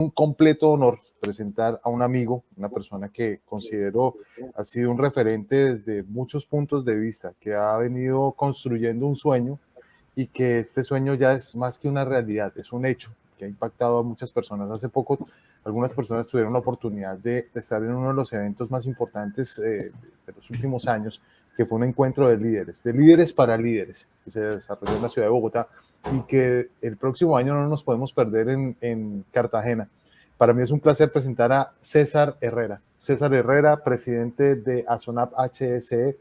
un completo honor presentar a un amigo, una persona que considero ha sido un referente desde muchos puntos de vista, que ha venido construyendo un sueño y que este sueño ya es más que una realidad, es un hecho que ha impactado a muchas personas. Hace poco algunas personas tuvieron la oportunidad de estar en uno de los eventos más importantes de los últimos años, que fue un encuentro de líderes para líderes, que se desarrolló en la ciudad de Bogotá y que el próximo año no nos podemos perder en Cartagena. Para mí es un placer presentar a César Herrera. César Herrera, presidente de ASONAP HSE,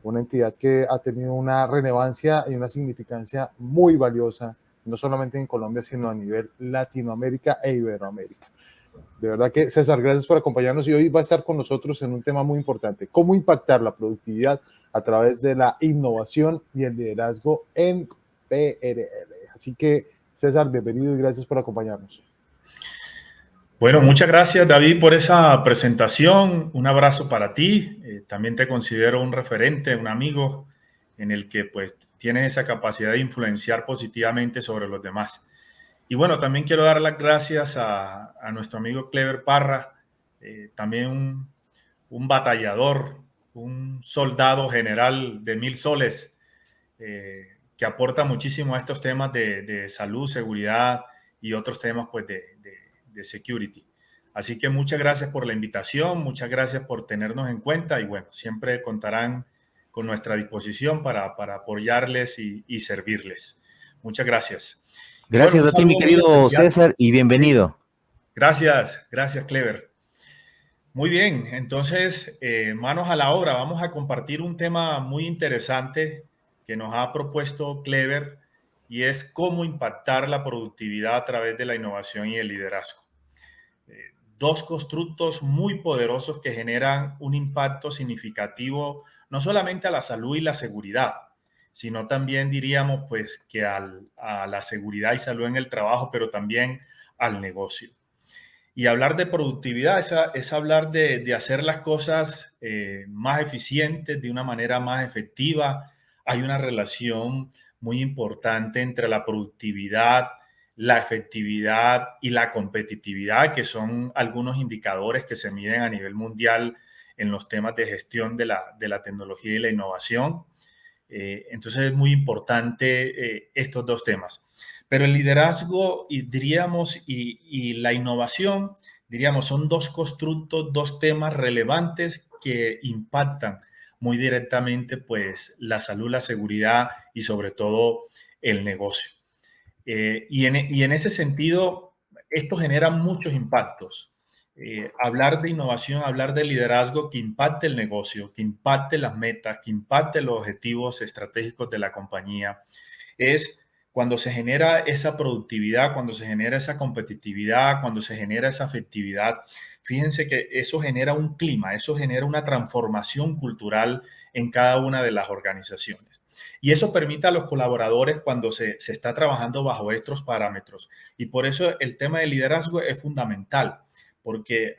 una entidad que ha tenido una relevancia y una significancia muy valiosa, no solamente en Colombia, sino a nivel Latinoamérica e Iberoamérica. De verdad que, César, gracias por acompañarnos y hoy va a estar con nosotros en un tema muy importante, cómo impactar la productividad a través de la innovación y el liderazgo en PRL. Así que, César, bienvenido y gracias por acompañarnos. Bueno, muchas gracias, David, por esa presentación. Un abrazo para ti. También te considero un referente, un amigo en el que pues tienes esa capacidad de influenciar positivamente sobre los demás. Y bueno, también quiero dar las gracias a nuestro amigo Clever Parra, también un batallador, un soldado general de 1000 soles, que aporta muchísimo a estos temas de salud, seguridad y otros temas pues de security. Así que muchas gracias por la invitación, muchas gracias por tenernos en cuenta y bueno, siempre contarán con nuestra disposición para apoyarles y servirles. Muchas gracias. Gracias Bueno, a ti, mi querido César, y bienvenido. Sí, gracias, Clever. Muy bien, entonces, manos a la obra, vamos a compartir un tema muy interesante que nos ha propuesto Clever y es cómo impactar la productividad a través de la innovación y el liderazgo. Dos constructos muy poderosos que generan un impacto significativo no solamente a la salud y la seguridad, sino también diríamos pues que a la seguridad y salud en el trabajo, pero también al negocio. Y hablar de productividad es hablar de hacer las cosas más eficientes, de una manera más efectiva. Hay una relación muy importante entre la productividad, la efectividad y la competitividad, que son algunos indicadores que se miden a nivel mundial en los temas de gestión de la tecnología y la innovación. Entonces es muy importante estos dos temas. Pero el liderazgo, diríamos, y la innovación, diríamos, son dos constructos, dos temas relevantes que impactan muy directamente pues la salud, la seguridad y sobre todo el negocio. Y en ese sentido, esto genera muchos impactos. Hablar de innovación, hablar de liderazgo que impacte el negocio, que impacte las metas, que impacte los objetivos estratégicos de la compañía, es cuando se genera esa productividad, cuando se genera esa competitividad, cuando se genera esa afectividad. Fíjense que eso genera un clima, eso genera una transformación cultural en cada una de las organizaciones. Y eso permite a los colaboradores cuando se está trabajando bajo estos parámetros. Y por eso el tema del liderazgo es fundamental, porque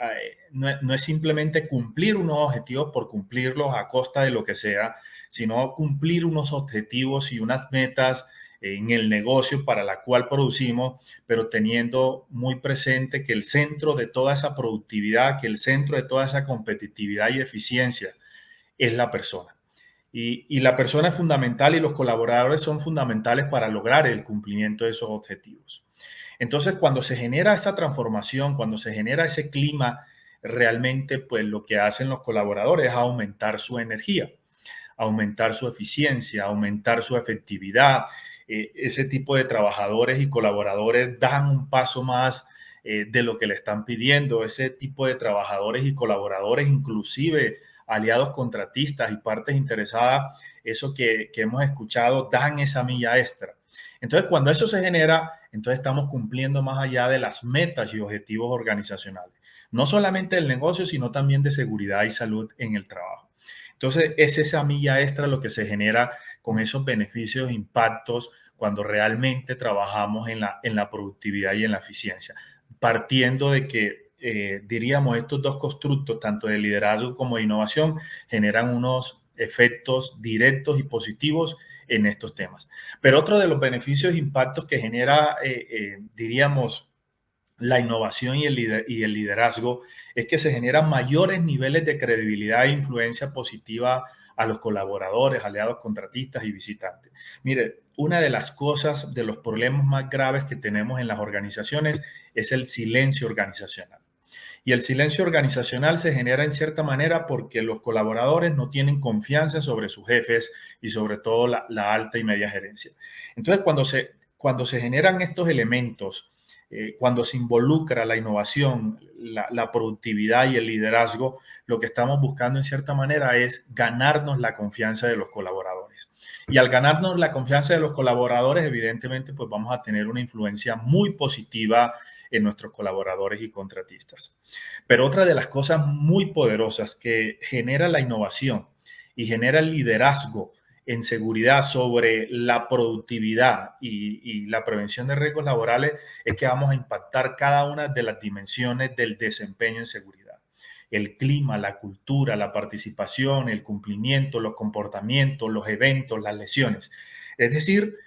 no es simplemente cumplir unos objetivos por cumplirlos a costa de lo que sea, sino cumplir unos objetivos y unas metas en el negocio para la cual producimos, pero teniendo muy presente que el centro de toda esa productividad, que el centro de toda esa competitividad y eficiencia es la persona. Y la persona es fundamental y los colaboradores son fundamentales para lograr el cumplimiento de esos objetivos. Entonces, cuando se genera esa transformación, cuando se genera ese clima, realmente pues lo que hacen los colaboradores es aumentar su energía, aumentar su eficiencia, aumentar su efectividad. Ese tipo de trabajadores y colaboradores dan un paso más de lo que le están pidiendo. Ese tipo de trabajadores y colaboradores, inclusive aliados contratistas y partes interesadas, eso que hemos escuchado, dan esa milla extra. Entonces, cuando eso se genera, entonces estamos cumpliendo más allá de las metas y objetivos organizacionales. No solamente del negocio, sino también de seguridad y salud en el trabajo. Entonces, es esa milla extra lo que se genera con esos beneficios, impactos, cuando realmente trabajamos en la productividad y en la eficiencia. Partiendo de que, diríamos, estos dos constructos, tanto de liderazgo como de innovación, generan unos efectos directos y positivos en estos temas. Pero otro de los beneficios e impactos que genera, diríamos, la innovación y el liderazgo es que se generan mayores niveles de credibilidad e influencia positiva a los colaboradores, aliados, contratistas y visitantes. Mire, una de las cosas, de los problemas más graves que tenemos en las organizaciones es el silencio organizacional. Y el silencio organizacional se genera en cierta manera porque los colaboradores no tienen confianza sobre sus jefes y sobre todo la alta y media gerencia. Entonces, cuando se generan estos elementos, cuando se involucra la innovación, la productividad y el liderazgo, lo que estamos buscando en cierta manera es ganarnos la confianza de los colaboradores. Y al ganarnos la confianza de los colaboradores, evidentemente, pues vamos a tener una influencia muy positiva en nuestros colaboradores y contratistas. Pero otra de las cosas muy poderosas que genera la innovación y genera el liderazgo en seguridad sobre la productividad y la prevención de riesgos laborales es que vamos a impactar cada una de las dimensiones del desempeño en seguridad. El clima, la cultura, la participación, el cumplimiento, los comportamientos, los eventos, las lesiones. Es decir,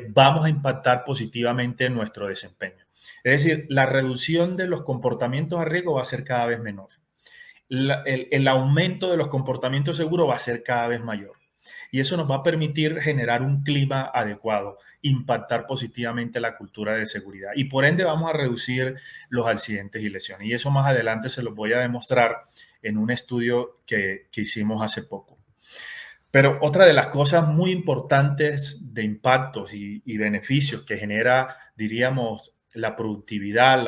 vamos a impactar positivamente en nuestro desempeño. Es decir, la reducción de los comportamientos a riesgo va a ser cada vez menor. El aumento de los comportamientos seguros va a ser cada vez mayor. Y eso nos va a permitir generar un clima adecuado, impactar positivamente la cultura de seguridad. Y por ende vamos a reducir los accidentes y lesiones. Y eso más adelante se los voy a demostrar en un estudio que hicimos hace poco. Pero otra de las cosas muy importantes de impactos y beneficios que genera, diríamos, la productividad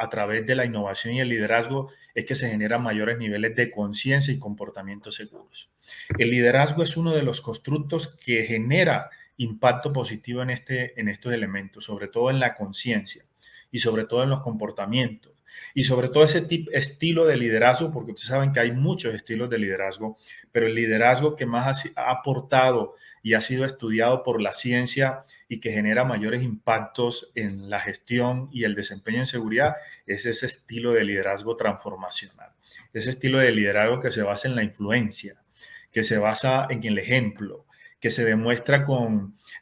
a través de la innovación y el liderazgo es que se generan mayores niveles de conciencia y comportamientos seguros. El liderazgo es uno de los constructos que genera impacto positivo en estos elementos, sobre todo en la conciencia y sobre todo en los comportamientos. Y sobre todo ese estilo de liderazgo, porque ustedes saben que hay muchos estilos de liderazgo, pero el liderazgo que más ha aportado y ha sido estudiado por la ciencia y que genera mayores impactos en la gestión y el desempeño en seguridad es ese estilo de liderazgo transformacional. Ese estilo de liderazgo que se basa en la influencia, que se basa en el ejemplo, que se demuestra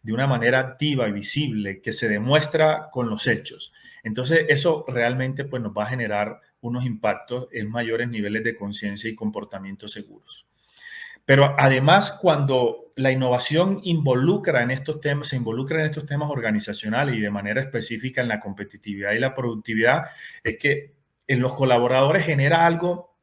de una manera activa y visible, que se demuestra con los hechos. Entonces, eso realmente pues, nos va a generar unos impactos en mayores niveles de conciencia y comportamientos seguros. Pero además, cuando la innovación se involucra en estos temas organizacionales y de manera específica en la competitividad y la productividad, es que en los colaboradores genera algo,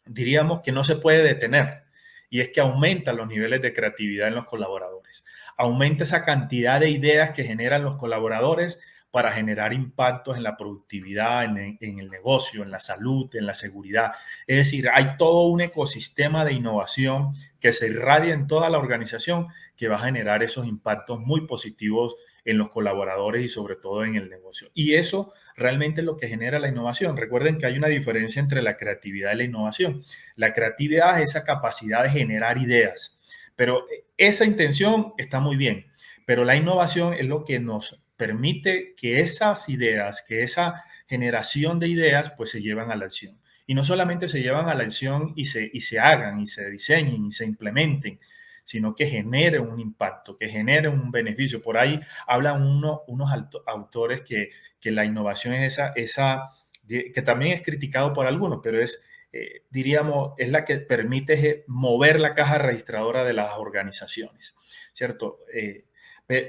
diríamos, que no se puede detener. Y es que aumenta los niveles de creatividad en los colaboradores. Aumenta esa cantidad de ideas que generan los colaboradores para generar impactos en la productividad, en el negocio, en la salud, en la seguridad. Es decir, hay todo un ecosistema de innovación que se irradia en toda la organización que va a generar esos impactos muy positivos en los colaboradores y sobre todo en el negocio. Y eso realmente es lo que genera la innovación. Recuerden que hay una diferencia entre la creatividad y la innovación. La creatividad es esa capacidad de generar ideas, pero esa intención está muy bien, pero la innovación es lo que nos permite que esas ideas, que esa generación de ideas, pues se llevan a la acción. Y no solamente se llevan a la acción y se hagan, y se diseñen, y se implementen, sino que genere un impacto, que genere un beneficio. Por ahí hablan unos autores que la innovación es esa que también es criticado por algunos, pero diríamos, es la que permite mover la caja registradora de las organizaciones, ¿cierto?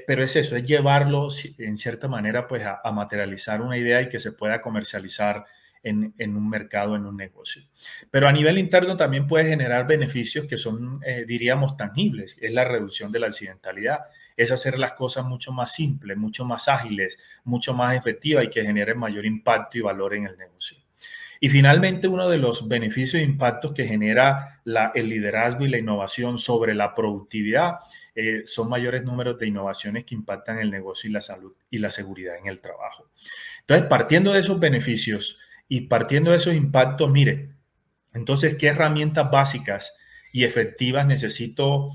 Pero es eso, es llevarlo en cierta manera pues a materializar una idea y que se pueda comercializar en un mercado, en un negocio. Pero a nivel interno también puede generar beneficios que son, diríamos, tangibles. Es la reducción de la accidentalidad, es hacer las cosas mucho más simples, mucho más ágiles, mucho más efectivas y que generen mayor impacto y valor en el negocio. Y finalmente, uno de los beneficios e impactos que genera el liderazgo y la innovación sobre la productividad son mayores números de innovaciones que impactan el negocio y la salud y la seguridad en el trabajo. Entonces, partiendo de esos beneficios y partiendo de esos impactos, mire, entonces, ¿qué herramientas básicas y efectivas necesito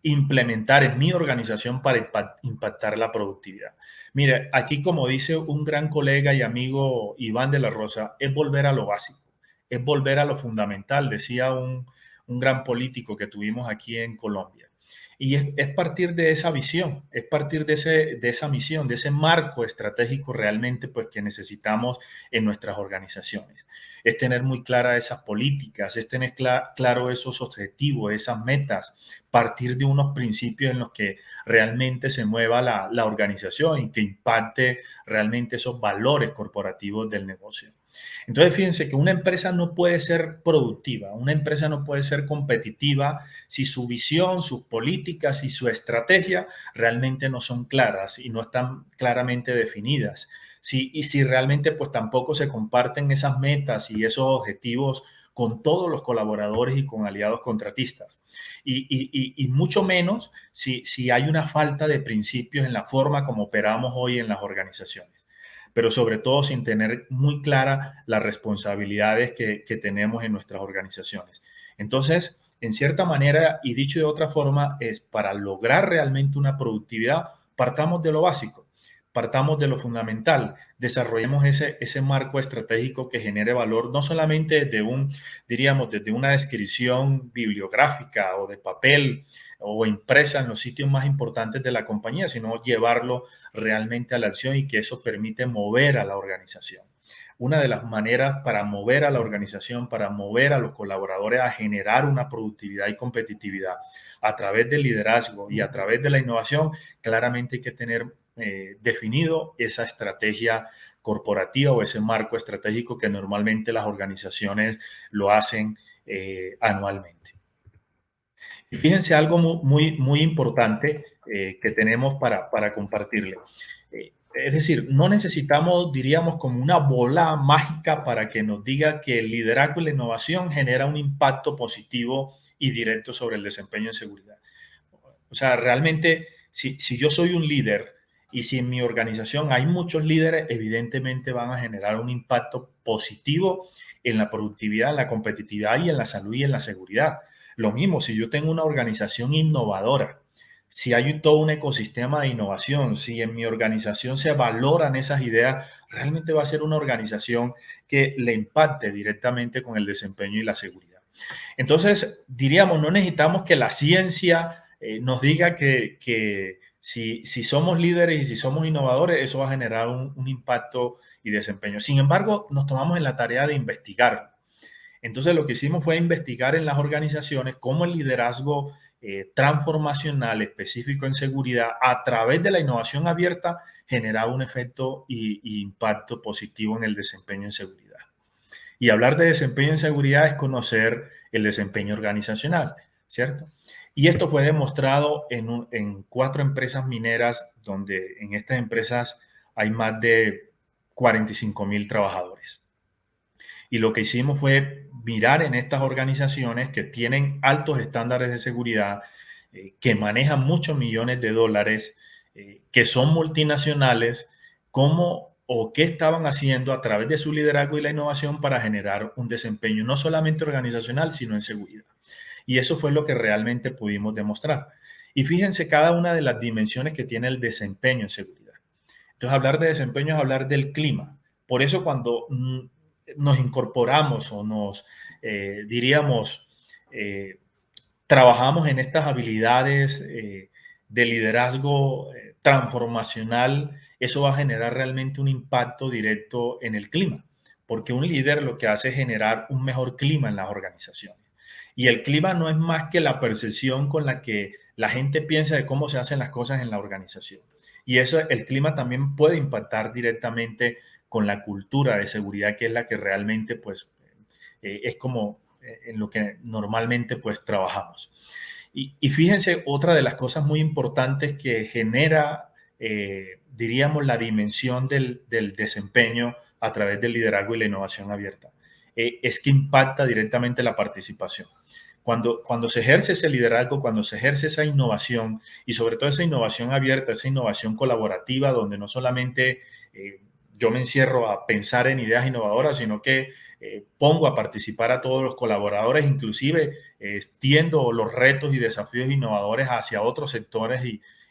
implementar en mi organización para impactar la productividad? Mire, aquí como dice un gran colega y amigo Iván de la Rosa, es volver a lo básico, es volver a lo fundamental, decía un gran político que tuvimos aquí en Colombia. Y es partir de esa visión, es partir de esa misión, de ese marco estratégico realmente pues, que necesitamos en nuestras organizaciones. Es tener muy claras esas políticas, es tener claro esos objetivos, esas metas, partir de unos principios en los que realmente se mueva la organización y que impacte realmente esos valores corporativos del negocio. Entonces, fíjense que una empresa no puede ser productiva, una empresa no puede ser competitiva si su visión, sus políticas y su estrategia realmente no son claras y no están claramente definidas. Y si realmente pues tampoco se comparten esas metas y esos objetivos con todos los colaboradores y con aliados contratistas. Y mucho menos si hay una falta de principios en la forma como operamos hoy en las organizaciones, pero sobre todo sin tener muy claras las responsabilidades que tenemos en nuestras organizaciones. Entonces, en cierta manera, y dicho de otra forma, es para lograr realmente una productividad, partamos de lo básico, partamos de lo fundamental, desarrollemos ese marco estratégico que genere valor, no solamente desde una descripción bibliográfica o de papel o impresa en los sitios más importantes de la compañía, sino llevarlo realmente a la acción y que eso permite mover a la organización. Una de las maneras para mover a la organización, para mover a los colaboradores a generar una productividad y competitividad a través del liderazgo y a través de la innovación, claramente hay que tener definido esa estrategia corporativa o ese marco estratégico que normalmente las organizaciones lo hacen anualmente. Y fíjense algo muy importante que tenemos para compartirle. Es decir, no necesitamos, diríamos, como una bola mágica para que nos diga que el liderazgo y la innovación genera un impacto positivo y directo sobre el desempeño en seguridad. O sea, realmente, si yo soy un líder y si en mi organización hay muchos líderes, evidentemente van a generar un impacto positivo en la productividad, en la competitividad y en la salud y en la seguridad. Lo mismo, si yo tengo una organización innovadora, si hay todo un ecosistema de innovación, si en mi organización se valoran esas ideas, realmente va a ser una organización que le impacte directamente con el desempeño y la seguridad. Entonces, diríamos, no necesitamos que la ciencia nos diga que si somos líderes y si somos innovadores, eso va a generar un impacto y desempeño. Sin embargo, nos tomamos en la tarea de investigar. Entonces, lo que hicimos fue investigar en las organizaciones cómo el liderazgo transformacional específico en seguridad a través de la innovación abierta generaba un efecto y impacto positivo en el desempeño en seguridad. Y hablar de desempeño en seguridad es conocer el desempeño organizacional, ¿cierto? Y esto fue demostrado en 4 empresas mineras, donde en estas empresas hay más de 45,000 trabajadores. Y lo que hicimos fue mirar en estas organizaciones que tienen altos estándares de seguridad, que manejan muchos millones de dólares, que son multinacionales, cómo o qué estaban haciendo a través de su liderazgo y la innovación para generar un desempeño no solamente organizacional, sino en seguridad. Y eso fue lo que realmente pudimos demostrar. Y fíjense cada una de las dimensiones que tiene el desempeño en seguridad. Entonces, hablar de desempeño es hablar del clima. Por eso cuando nos incorporamos o nos, diríamos, trabajamos en estas habilidades de liderazgo transformacional, eso va a generar realmente un impacto directo en el clima, porque un líder lo que hace es generar un mejor clima en las organizaciones. Y el clima no es más que la percepción con la que la gente piensa de cómo se hacen las cosas en la organización. Y eso, el clima también puede impactar directamente con la cultura de seguridad, que es la que realmente pues es como en lo que normalmente pues trabajamos. Y fíjense, otra de las cosas muy importantes que genera, diríamos, la dimensión del desempeño a través del liderazgo y la innovación abierta, es que impacta directamente la participación. Cuando se ejerce ese liderazgo, cuando se ejerce esa innovación y sobre todo esa innovación abierta, esa innovación colaborativa, donde no solamente yo me encierro a pensar en ideas innovadoras, sino que pongo a participar a todos los colaboradores, inclusive extiendo los retos y desafíos innovadores hacia otros sectores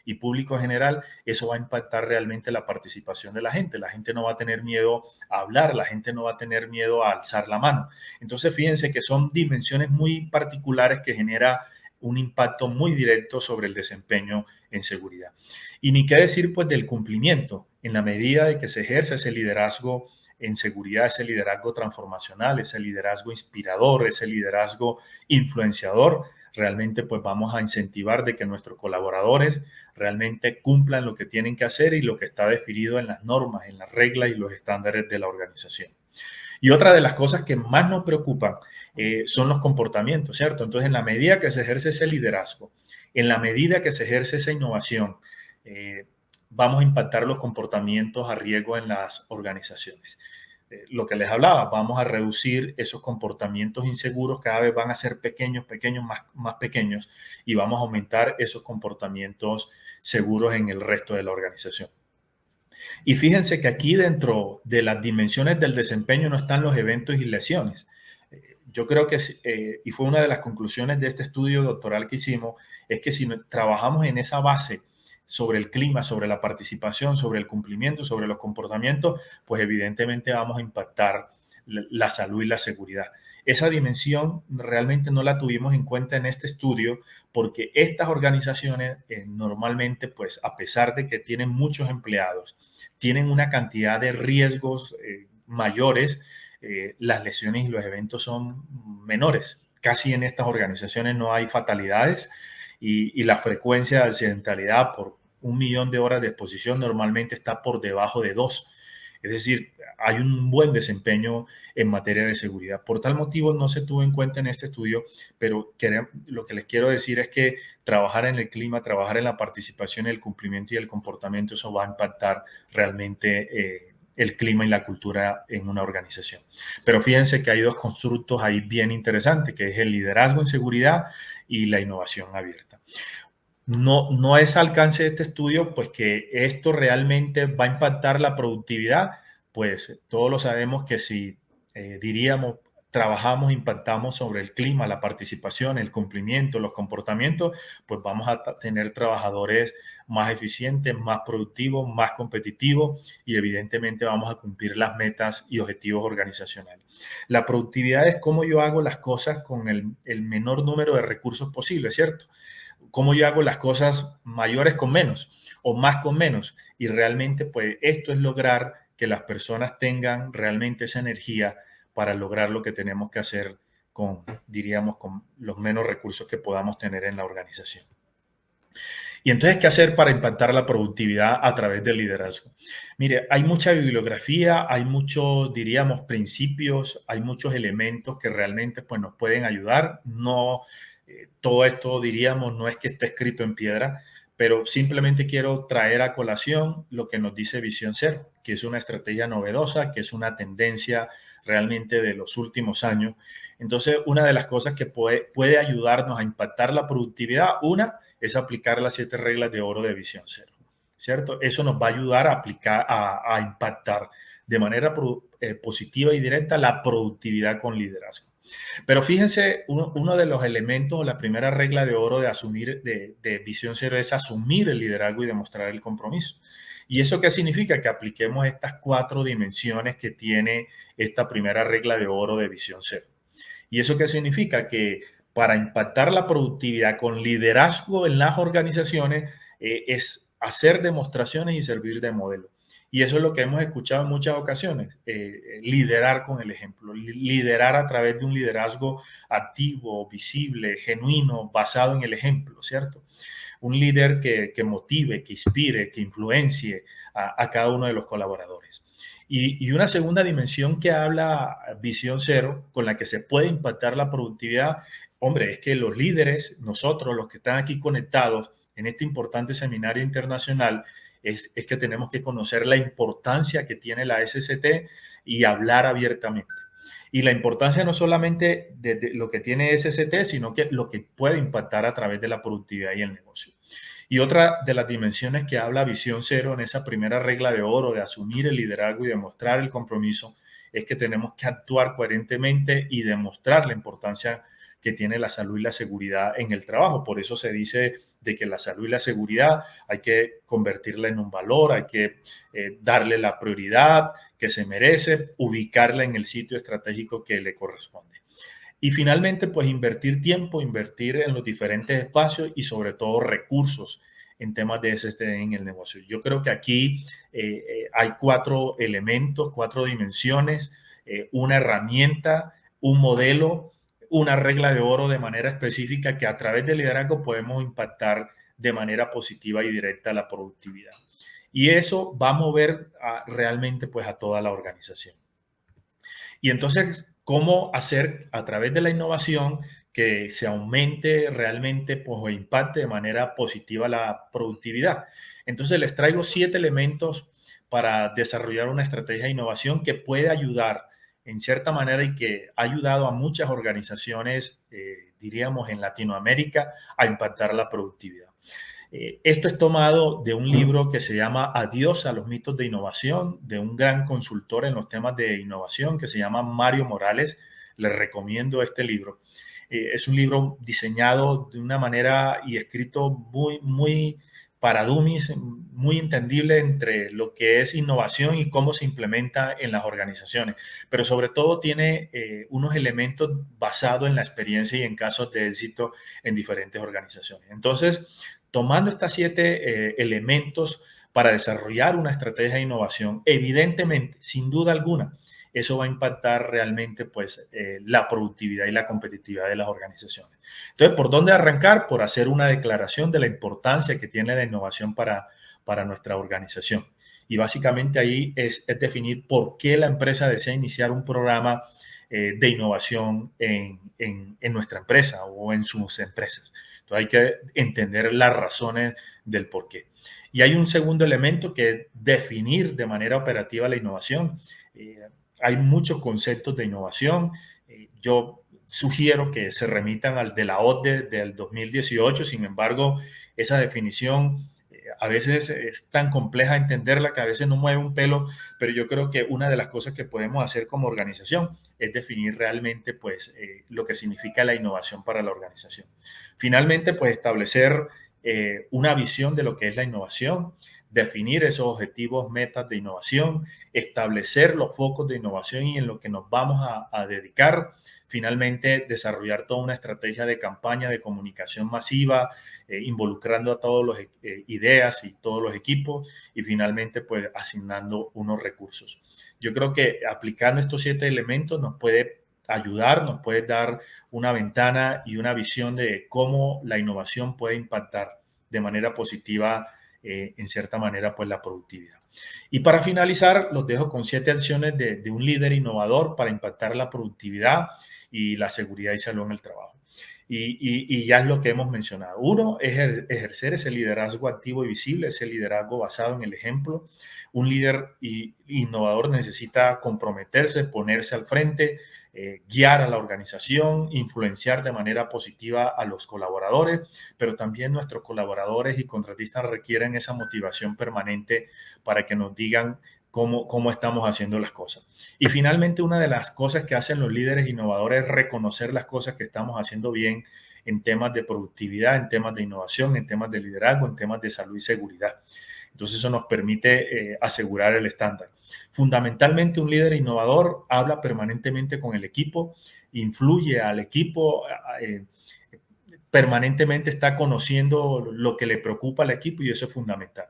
y público en general, eso va a impactar realmente la participación de la gente. La gente no va a tener miedo a hablar, la gente no va a tener miedo a alzar la mano. Entonces, fíjense que son dimensiones muy particulares que genera un impacto muy directo sobre el desempeño en seguridad. Y ni qué decir pues del cumplimiento, en la medida de que se ejerce ese liderazgo en seguridad, ese liderazgo transformacional, ese liderazgo inspirador, ese liderazgo influenciador, realmente pues vamos a incentivar de que nuestros colaboradores realmente cumplan lo que tienen que hacer y lo que está definido en las normas, en las reglas y los estándares de la organización. Y otra de las cosas que más nos preocupan son los comportamientos, ¿cierto? Entonces, en la medida que se ejerce ese liderazgo, en la medida que se ejerce esa innovación, vamos a impactar los comportamientos a riesgo en las organizaciones. Lo que les hablaba, vamos a reducir esos comportamientos inseguros, cada vez van a ser pequeños, más pequeños, y vamos a aumentar esos comportamientos seguros en el resto de la organización. Y fíjense que aquí dentro de las dimensiones del desempeño no están los eventos y lesiones. Yo creo que, y fue una de las conclusiones de este estudio doctoral que hicimos, es que si trabajamos en esa base sobre el clima, sobre la participación, sobre el cumplimiento, sobre los comportamientos, pues evidentemente vamos a impactar la salud y la seguridad. Esa dimensión realmente no la tuvimos en cuenta en este estudio porque estas organizaciones normalmente, pues a pesar de que tienen muchos empleados, tienen una cantidad de riesgos mayores, las lesiones y los eventos son menores. Casi en estas organizaciones no hay fatalidades y la frecuencia de accidentalidad por 1 millón de horas de exposición normalmente está por debajo de 2. Es decir, hay un buen desempeño en materia de seguridad. Por tal motivo no se tuvo en cuenta en este estudio, pero lo que les quiero decir es que trabajar en el clima, trabajar en la participación, el cumplimiento y el comportamiento, eso va a impactar realmente el clima y la cultura en una organización. Pero fíjense que hay dos constructos ahí bien interesantes, que es el liderazgo en seguridad y la innovación abierta. No es alcance de este estudio, pues que esto realmente va a impactar la productividad, pues todos lo sabemos que si diríamos, trabajamos, impactamos sobre el clima, la participación, el cumplimiento, los comportamientos, pues vamos a tener trabajadores más eficientes, más productivos, más competitivos y evidentemente vamos a cumplir las metas y objetivos organizacionales. La productividad es cómo yo hago las cosas con el menor número de recursos posible, ¿cierto? Cómo yo hago las cosas mayores con menos o más con menos. Y realmente, pues, esto es lograr que las personas tengan realmente esa energía para lograr lo que tenemos que hacer con, diríamos, con los menos recursos que podamos tener en la organización. Y entonces, ¿qué hacer para impactar la productividad a través del liderazgo? Mire, hay mucha bibliografía, hay muchos, diríamos, principios, hay muchos elementos que realmente pues, nos pueden ayudar. No, todo esto, diríamos, no es que esté escrito en piedra, pero simplemente quiero traer a colación lo que nos dice Visión Cero, que es una estrategia novedosa, que es una tendencia realmente de los últimos años. Entonces, una de las cosas que puede ayudarnos a impactar la productividad, una, es aplicar las 7 reglas de oro de Visión Cero, ¿cierto? Eso nos va a ayudar a aplicar, a impactar de manera positiva y directa la productividad con liderazgo. Pero fíjense, uno de los elementos, la primera regla de oro de asumir, de Visión Cero es asumir el liderazgo y demostrar el compromiso. ¿Y eso qué significa? Que apliquemos estas 4 dimensiones que tiene esta primera regla de oro de Visión Cero. ¿Y eso qué significa? Que para impactar la productividad con liderazgo en las organizaciones es hacer demostraciones y servir de modelo. Y eso es lo que hemos escuchado en muchas ocasiones, liderar con el ejemplo, liderar a través de un liderazgo activo, visible, genuino, basado en el ejemplo, ¿cierto? Un líder que motive, que inspire, que influencie a cada uno de los colaboradores. Y una segunda dimensión que habla Visión Cero, con la que se puede impactar la productividad, hombre, es que los líderes, nosotros, los que están aquí conectados en este importante seminario internacional, es que tenemos que conocer la importancia que tiene la SCT y hablar abiertamente. Y la importancia no solamente de lo que tiene SCT, sino que lo que puede impactar a través de la productividad y el negocio. Y otra de las dimensiones que habla Visión Cero en esa primera regla de oro de asumir el liderazgo y demostrar el compromiso es que tenemos que actuar coherentemente y demostrar la importancia que tiene la salud y la seguridad en el trabajo. Por eso se dice de que la salud y la seguridad hay que convertirla en un valor, hay que darle la prioridad que se merece, ubicarla en el sitio estratégico que le corresponde. Y finalmente, pues invertir tiempo, invertir en los diferentes espacios y sobre todo recursos en temas de SST en el negocio. Yo creo que aquí hay 4 elementos, 4 dimensiones, una herramienta, un modelo, una regla de oro de manera específica que a través del liderazgo podemos impactar de manera positiva y directa la productividad. Y eso va a mover realmente pues a toda la organización. Y entonces, ¿cómo hacer a través de la innovación que se aumente realmente pues, o impacte de manera positiva la productividad? Entonces, les traigo 7 elementos para desarrollar una estrategia de innovación que puede ayudar en cierta manera y que ha ayudado a muchas organizaciones, diríamos en Latinoamérica, a impactar la productividad. Esto es tomado de un libro que se llama Adiós a los mitos de innovación, de un gran consultor en los temas de innovación que se llama Mario Morales. Les recomiendo este libro. Es un libro diseñado de una manera y escrito muy para dummies, muy entendible entre lo que es innovación y cómo se implementa en las organizaciones. Pero sobre todo tiene unos elementos basados en la experiencia y en casos de éxito en diferentes organizaciones. Entonces, tomando estos 7 elementos para desarrollar una estrategia de innovación, evidentemente, sin duda alguna, eso va a impactar realmente pues, la productividad y la competitividad de las organizaciones. Entonces, ¿por dónde arrancar? Por hacer una declaración de la importancia que tiene la innovación para nuestra organización. Y básicamente ahí es definir por qué la empresa desea iniciar un programa de innovación en nuestra empresa o en sus empresas. Entonces hay que entender las razones del por qué. Y hay un segundo elemento que es definir de manera operativa la innovación. Hay muchos conceptos de innovación. Yo sugiero que se remitan al de la OCDE del 2018. Sin embargo, esa definición a veces es tan compleja entenderla que a veces no mueve un pelo, pero yo creo que una de las cosas que podemos hacer como organización es definir realmente pues, lo que significa la innovación para la organización. Finalmente, pues establecer una visión de lo que es la innovación, definir esos objetivos, metas de innovación, establecer los focos de innovación y en lo que nos vamos a dedicar. Finalmente, desarrollar toda una estrategia de campaña de comunicación masiva, involucrando a todas las ideas y todos los equipos y finalmente, pues, asignando unos recursos. Yo creo que aplicando estos 7 elementos nos puede ayudar, nos puede dar una ventana y una visión de cómo la innovación puede impactar de manera positiva en cierta manera, pues la productividad. Y para finalizar, los dejo con 7 acciones de un líder innovador para impactar la productividad y la seguridad y salud en el trabajo. Y ya es lo que hemos mencionado. 1, ejercer ese liderazgo activo y visible, ese liderazgo basado en el ejemplo. Un líder innovador necesita comprometerse, ponerse al frente, guiar a la organización, influenciar de manera positiva a los colaboradores, pero también nuestros colaboradores y contratistas requieren esa motivación permanente para que nos digan cómo estamos haciendo las cosas. Y finalmente, una de las cosas que hacen los líderes innovadores es reconocer las cosas que estamos haciendo bien en temas de productividad, en temas de innovación, en temas de liderazgo, en temas de salud y seguridad. Entonces eso nos permite asegurar el estándar. Fundamentalmente un líder innovador habla permanentemente con el equipo, influye al equipo, permanentemente está conociendo lo que le preocupa al equipo y eso es fundamental.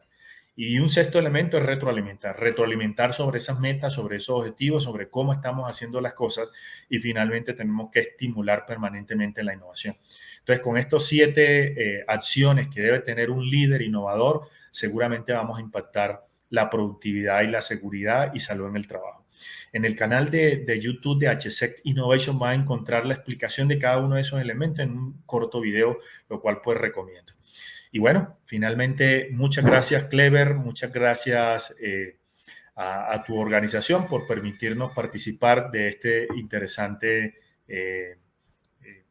Y un 6º elemento es retroalimentar sobre esas metas, sobre esos objetivos, sobre cómo estamos haciendo las cosas y finalmente tenemos que estimular permanentemente la innovación. Entonces, con estos 7 acciones que debe tener un líder innovador, seguramente vamos a impactar la productividad y la seguridad y salud en el trabajo. En el canal de YouTube de HSEC Innovation va a encontrar la explicación de cada uno de esos elementos en un corto video, lo cual pues recomiendo. Y bueno, finalmente, muchas gracias, Clever, muchas gracias a tu organización por permitirnos participar de este interesante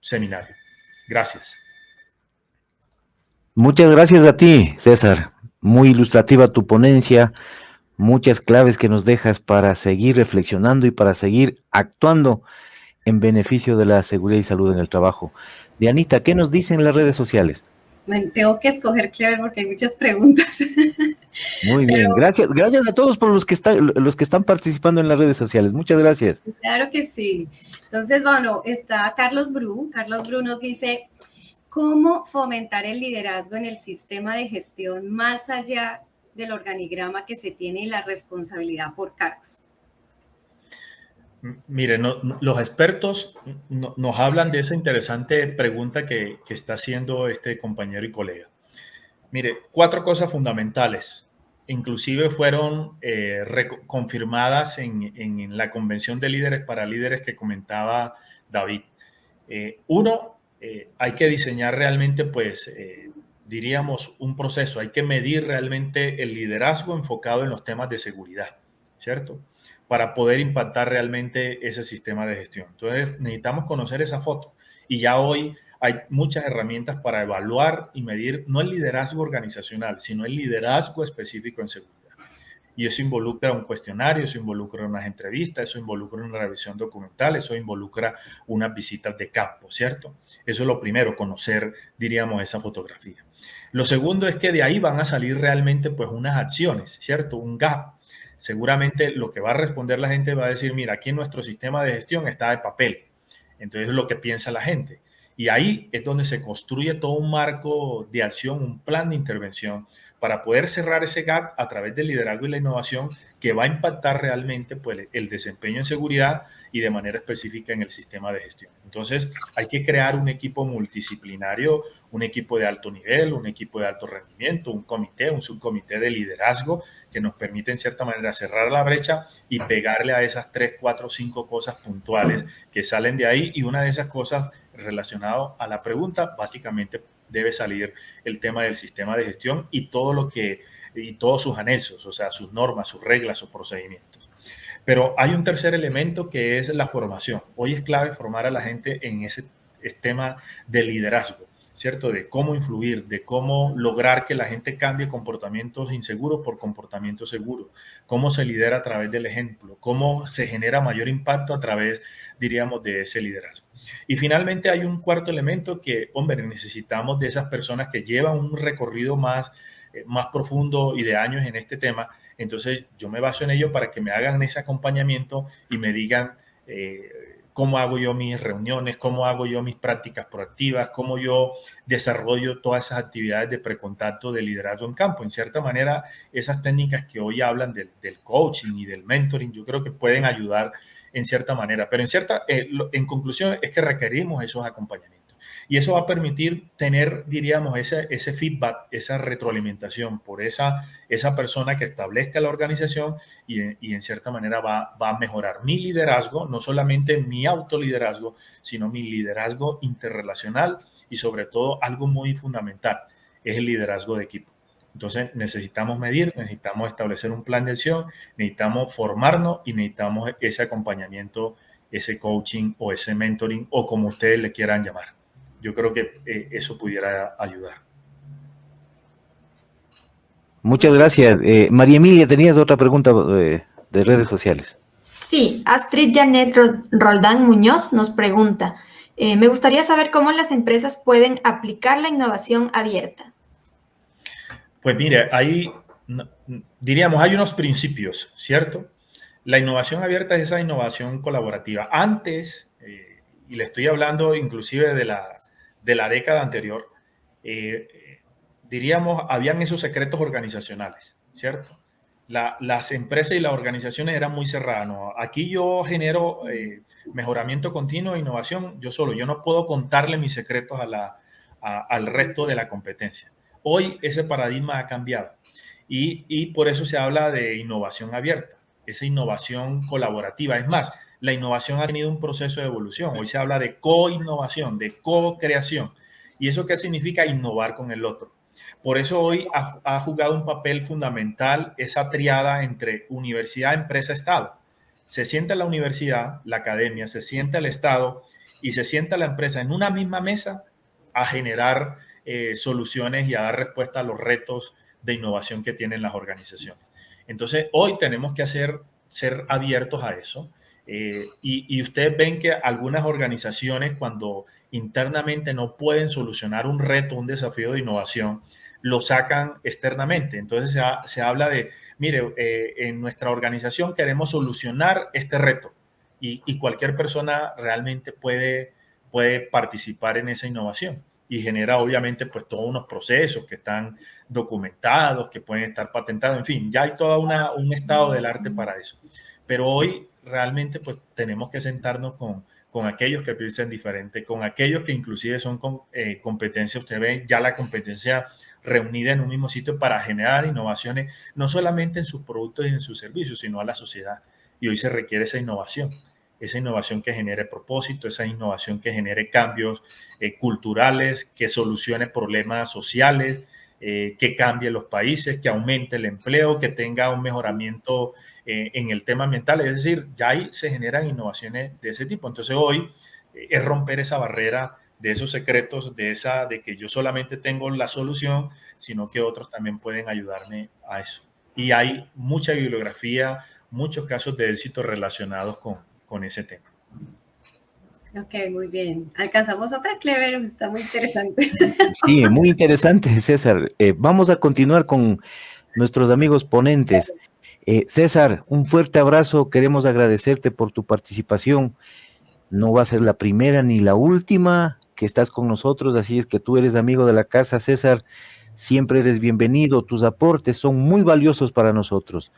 seminario. Gracias. Muchas gracias a ti, César. Muy ilustrativa tu ponencia, muchas claves que nos dejas para seguir reflexionando y para seguir actuando en beneficio de la seguridad y salud en el trabajo. Dianita, ¿qué nos dicen las redes sociales? Bueno, tengo que escoger, Clever, porque hay muchas preguntas. Muy bien, gracias a todos por los que están participando en las redes sociales. Muchas gracias. Claro que sí. Entonces, bueno, está Carlos Bru. Carlos Bru nos dice, ¿cómo fomentar el liderazgo en el sistema de gestión más allá del organigrama que se tiene y la responsabilidad por cargos? Mire, los expertos nos hablan de esa interesante pregunta que está haciendo este compañero y colega. Mire, 4 cosas fundamentales, inclusive fueron confirmadas en la Convención de Líderes para Líderes que comentaba David. Uno, hay que diseñar realmente, pues, diríamos, un proceso, hay que medir realmente el liderazgo enfocado en los temas de seguridad, ¿cierto? Para poder impactar realmente ese sistema de gestión. Entonces, necesitamos conocer esa foto. Y ya hoy hay muchas herramientas para evaluar y medir no el liderazgo organizacional, sino el liderazgo específico en seguridad. Y eso involucra un cuestionario, eso involucra unas entrevistas, eso involucra una revisión documental, eso involucra unas visitas de campo, ¿cierto? Eso es lo primero, conocer, diríamos, esa fotografía. Lo segundo es que de ahí van a salir realmente pues unas acciones, ¿cierto? Un gap. Seguramente lo que va a responder la gente va a decir, mira, aquí en nuestro sistema de gestión está de papel. Entonces es lo que piensa la gente. Y ahí es donde se construye todo un marco de acción, un plan de intervención para poder cerrar ese gap a través del liderazgo y la innovación que va a impactar realmente pues, el desempeño en seguridad y de manera específica en el sistema de gestión. Entonces, hay que crear un equipo multidisciplinario, un equipo de alto nivel, un equipo de alto rendimiento, un comité, un subcomité de liderazgo que nos permite en cierta manera cerrar la brecha y pegarle a esas 3, 4, 5 cosas puntuales que salen de ahí, y una de esas cosas relacionado a la pregunta básicamente debe salir el tema del sistema de gestión y todos sus anexos, o sea, sus normas, sus reglas, sus procedimientos. Pero hay un tercer elemento que es la formación. Hoy es clave formar a la gente en ese tema de liderazgo, ¿cierto? De cómo influir, de cómo lograr que la gente cambie comportamientos inseguros por comportamientos seguros, cómo se lidera a través del ejemplo, cómo se genera mayor impacto a través, diríamos, de ese liderazgo. Y finalmente hay un cuarto elemento que, hombre, necesitamos de esas personas que llevan un recorrido más profundo y de años en este tema. Entonces yo me baso en ello para que me hagan ese acompañamiento y me digan cómo hago yo mis reuniones, cómo hago yo mis prácticas proactivas, cómo yo desarrollo todas esas actividades de precontacto de liderazgo en campo. En cierta manera, esas técnicas que hoy hablan del coaching y del mentoring, yo creo que pueden ayudar en cierta manera, pero en conclusión es que requerimos esos acompañamientos. Y eso va a permitir tener, diríamos, ese feedback, esa retroalimentación por esa persona que establezca la organización y en cierta manera va a mejorar mi liderazgo, no solamente mi autoliderazgo, sino mi liderazgo interrelacional y sobre todo algo muy fundamental, es el liderazgo de equipo. Entonces necesitamos medir, necesitamos establecer un plan de acción, necesitamos formarnos y necesitamos ese acompañamiento, ese coaching o ese mentoring o como ustedes le quieran llamar. Yo creo que eso pudiera ayudar. Muchas gracias. María Emilia, tenías otra pregunta de redes sociales. Sí, Astrid Janet Roldán Muñoz nos pregunta, me gustaría saber cómo las empresas pueden aplicar la innovación abierta. Pues mire, diríamos, hay unos principios, ¿cierto? La innovación abierta es esa innovación colaborativa. Antes, y le estoy hablando inclusive de la década anterior, diríamos, habían esos secretos organizacionales, ¿cierto? Las empresas y las organizaciones eran muy cerradas, ¿no? Aquí yo genero mejoramiento continuo e innovación yo solo. Yo no puedo contarle mis secretos al resto de la competencia. Hoy ese paradigma ha cambiado y por eso se habla de innovación abierta, esa innovación colaborativa. Es más, la innovación ha tenido un proceso de evolución. Hoy se habla de co-innovación, de co-creación. ¿Y eso qué significa? Innovar con el otro. Por eso hoy ha jugado un papel fundamental esa triada entre universidad, empresa, Estado. Se sienta la universidad, la academia, se sienta el Estado y se sienta la empresa en una misma mesa a generar soluciones y a dar respuesta a los retos de innovación que tienen las organizaciones. Entonces, hoy tenemos que ser abiertos a eso. Y ustedes ven que algunas organizaciones, cuando internamente no pueden solucionar un reto, un desafío de innovación, lo sacan externamente. Entonces se habla de, mire, en nuestra organización queremos solucionar este reto, y cualquier persona realmente puede participar en esa innovación, y genera obviamente pues todos unos procesos que están documentados, que pueden estar patentados, en fin, ya hay todo un estado del arte para eso. Pero hoy realmente pues tenemos que sentarnos con aquellos que piensan diferente, con aquellos que inclusive son competencias. Usted ve ya la competencia reunida en un mismo sitio para generar innovaciones, no solamente en sus productos y en sus servicios, sino a la sociedad. Y hoy se requiere esa innovación que genere propósito, esa innovación que genere cambios culturales, que solucione problemas sociales, que cambie los países, que aumente el empleo, que tenga un mejoramiento en el tema ambiental. Es decir, ya ahí se generan innovaciones de ese tipo. Entonces hoy es romper esa barrera de esos secretos, de que yo solamente tengo la solución, sino que otros también pueden ayudarme a eso. Y hay mucha bibliografía, muchos casos de éxito relacionados con ese tema. Ok, muy bien. Alcanzamos otra, Clever, está muy interesante. Sí, muy interesante, César. Vamos a continuar con nuestros amigos ponentes. César, un fuerte abrazo. Queremos agradecerte por tu participación. No va a ser la primera ni la última que estás con nosotros, así es que tú eres amigo de la casa, César. Siempre eres bienvenido. Tus aportes son muy valiosos para nosotros.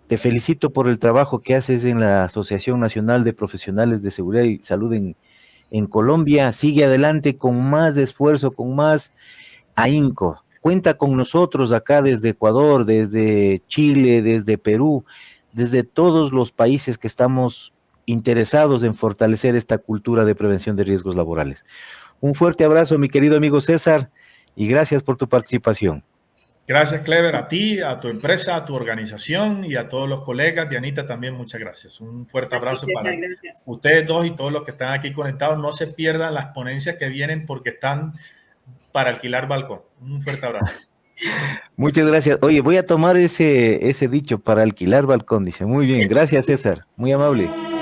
Te felicito por el trabajo que haces en la Asociación Nacional de Profesionales de Seguridad y Salud en Colombia. Sigue adelante con más esfuerzo, con más ahínco. Cuenta con nosotros acá desde Ecuador, desde Chile, desde Perú, desde todos los países que estamos interesados en fortalecer esta cultura de prevención de riesgos laborales. Un fuerte abrazo, mi querido amigo César, y gracias por tu participación. Gracias, Clever, a ti, a tu empresa, a tu organización y a todos los colegas. Dianita, también muchas gracias. Un fuerte abrazo para ustedes dos y todos los que están aquí conectados. No se pierdan las ponencias que vienen porque están para alquilar balcón. Un fuerte abrazo. Muchas gracias. Oye, voy a tomar ese dicho, para alquilar balcón, dice. Muy bien, gracias, César. Muy amable.